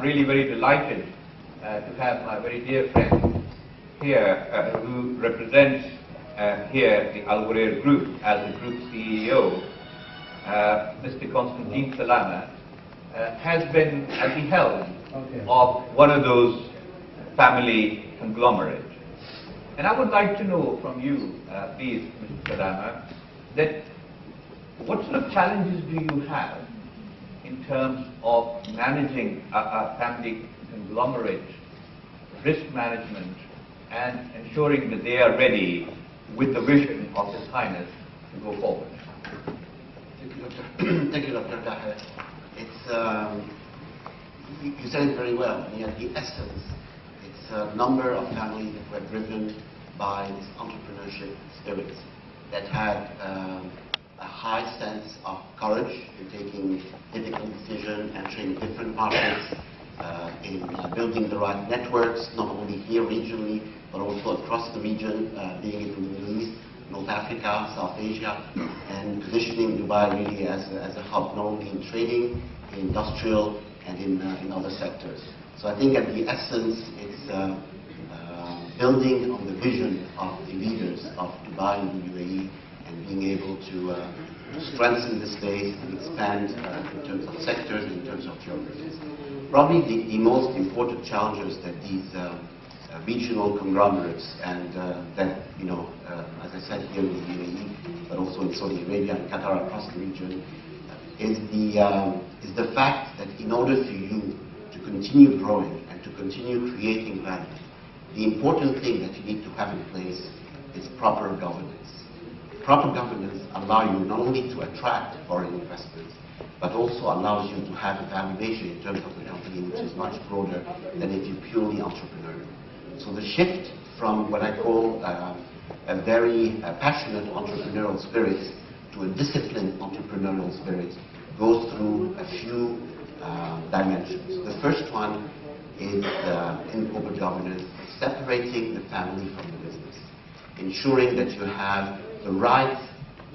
I'm really very delighted to have my very dear friend here who represents here the Al-Ghurair Group as the Group CEO, Mr.Constantin Salameh, has been at the helm of one of those family conglomerates. And I would like to know from you, please, Mr. Salameh, that what sort of challenges do you have in terms of managing a family conglomerate, risk management, and ensuring that they are ready with the vision of His Highness to go forward? Thank you, Dr. Tahir. You said it very well. And at the essence, it's a number of families that were driven by this entrepreneurship spirit that had a high sense of courage in taking difficult decisions, entering different markets, in building the right networks, not only here regionally, but also across the region, being it in the Middle East, North Africa, South Asia, and positioning Dubai really as a hub, not only in trading, in industrial, and in other sectors. So I think at the essence, it's building on the vision of the leaders of Dubai and the UAE, and being able to strengthen the space and expand in terms of sectors, in terms of geographies. Probably the most important challenges that these regional conglomerates and that, as I said, here in the UAE, but also in Saudi Arabia and Qatar, across the region, is the fact that in order for you to continue growing and to continue creating value, the important thing that you need to have in place is proper governance. Proper governance allows you not only to attract foreign investments, but also allows you to have a valuation in terms of the company which is much broader than if you're purely entrepreneurial. So the shift from what I call a very passionate entrepreneurial spirit to a disciplined entrepreneurial spirit goes through a few dimensions. The first one is in corporate governance, separating the family from the business, ensuring that you have the right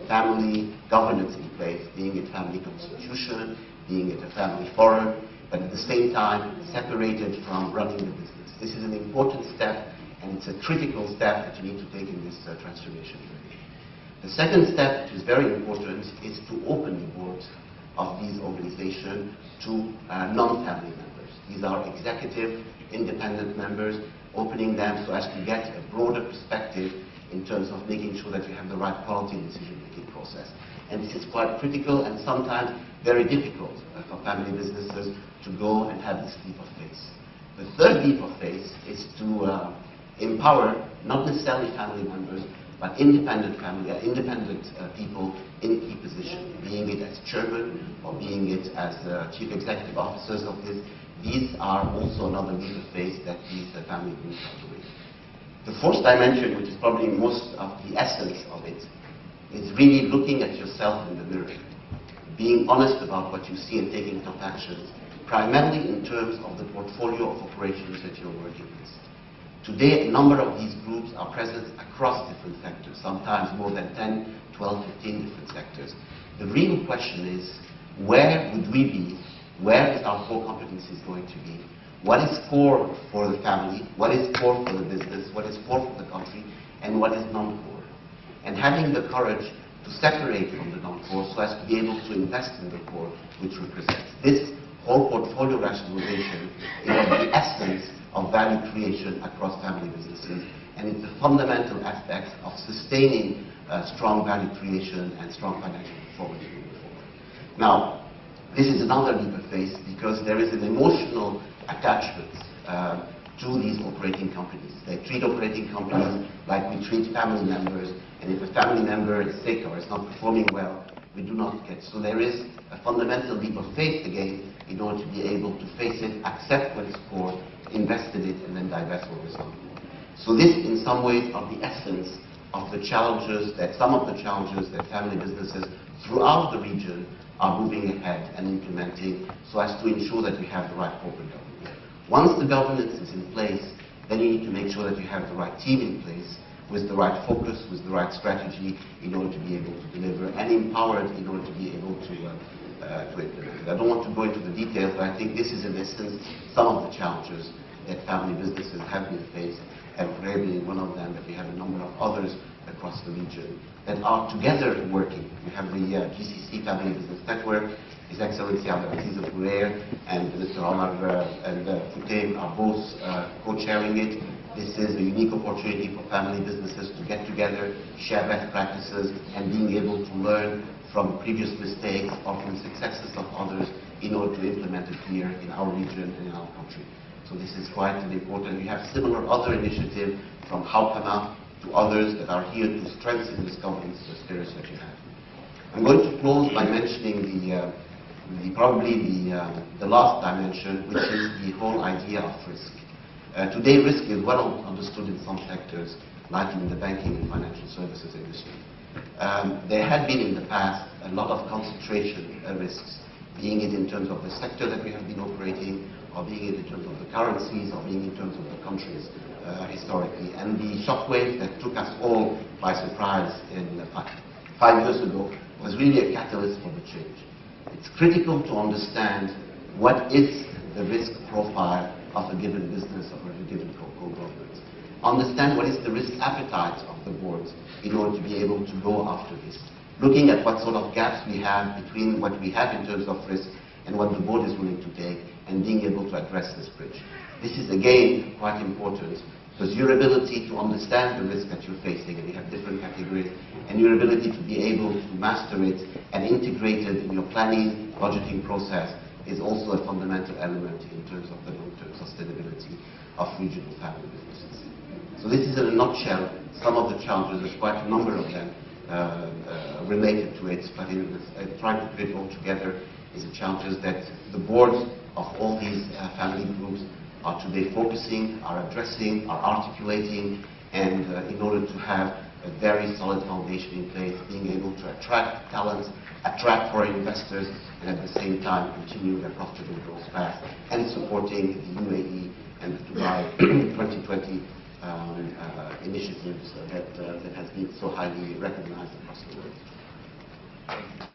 family governance in place, being it family constitution, being it a family forum, but at the same time separated from running the business. This is an important step, and it's a critical step that you need to take in this transformation journey. The second step, which is very important, is to open the boards of these organizations to non-family members. These are executive, independent members, opening them so as to get a broader perspective in terms of making sure that you have the right quality in the decision-making process. And this is quite critical and sometimes very difficult for family businesses to go and have this leap of faith. The third leap of faith is to empower not necessarily family members, but independent people in key positions, being it as chairman or being it as chief executive officers of this. These are also another leap of faith that these family groups are doing. The fourth dimension, which is probably most of the essence of it, is really looking at yourself in the mirror, being honest about what you see and taking tough actions, primarily in terms of the portfolio of operations that you're working with. Today, a number of these groups are present across different sectors, sometimes more than 10, 12, 15 different sectors. The real question is, where would we be? Where is our core competencies going to be? What is core for the family? What is core for the business? What is core for the country? And what is non-core? And having the courage to separate from the non-core so as to be able to invest in the core, which represents. This whole portfolio rationalization is at the essence of value creation across family businesses, and it's the fundamental aspect of sustaining strong value creation and strong financial performance moving forward. Now, this is another leap of faith because there is an emotional attachment to these operating companies. They treat operating companies like we treat family members, and if a family member is sick or is not performing well, we do not get. So there is a fundamental leap of faith again in order to be able to face it, accept what is core, invest in it, and then divest what is not core. So this, in some ways, are the essence of the challenges some of the challenges that family businesses throughout the region are moving ahead and implementing so as to ensure that we have the right corporate governance. Once the governance is in place, then you need to make sure that you have the right team in place with the right focus, with the right strategy in order to be able to deliver, and empowered in order to be able to to implement it. I don't want to go into the details, but I think this is in essence some of the challenges that family businesses have been faced, and Al-Ghurair being one of them, but we have a number of others across the region that are together working. We have the GCC Family Business Network. His Excellency Al-Ghurair and Mr. Omar and Futain are both co-chairing it. This is a unique opportunity for family businesses to get together, share best practices, and being able to learn from previous mistakes or from successes of others in order to implement it here in our region and in our country. So this is quite important. We have similar other initiatives from Hawkama to others that are here to strengthen this governance spirit that you have. I'm going to close by mentioning probably the last dimension, which is the whole idea of risk. Today, risk is well understood in some sectors, like in the banking and financial services industry. There had been in the past a lot of concentration risks, being it in terms of the sector that we have been operating, or being it in terms of the currencies, or being in terms of the countries historically. And the shockwave that took us all by surprise in 5 years ago was really a catalyst for the change. It's critical to understand what is the risk profile of a given business or a given conglomerate. Understand what is the risk appetite of the boards in order to be able to go after this. Looking at what sort of gaps we have between what we have in terms of risk and what the board is willing to take, and being able to address this bridge. This is again quite important, because your ability to understand the risk that you're facing, and we have different categories, and your ability to be able to master it and integrate it in your planning, budgeting process is also a fundamental element in terms of the long-term sustainability of regional family businesses. So this is in a nutshell some of the challenges. There's quite a number of them related to it, but trying to put it all together is the challenges that the boards of all these family groups are today focusing, are addressing, are articulating, and in order to have a very solid foundation in place, being able to attract talent, attract foreign investors, and at the same time continue their profitable growth path, and supporting the UAE and the Dubai 2020 initiatives that has been so highly recognized across the world.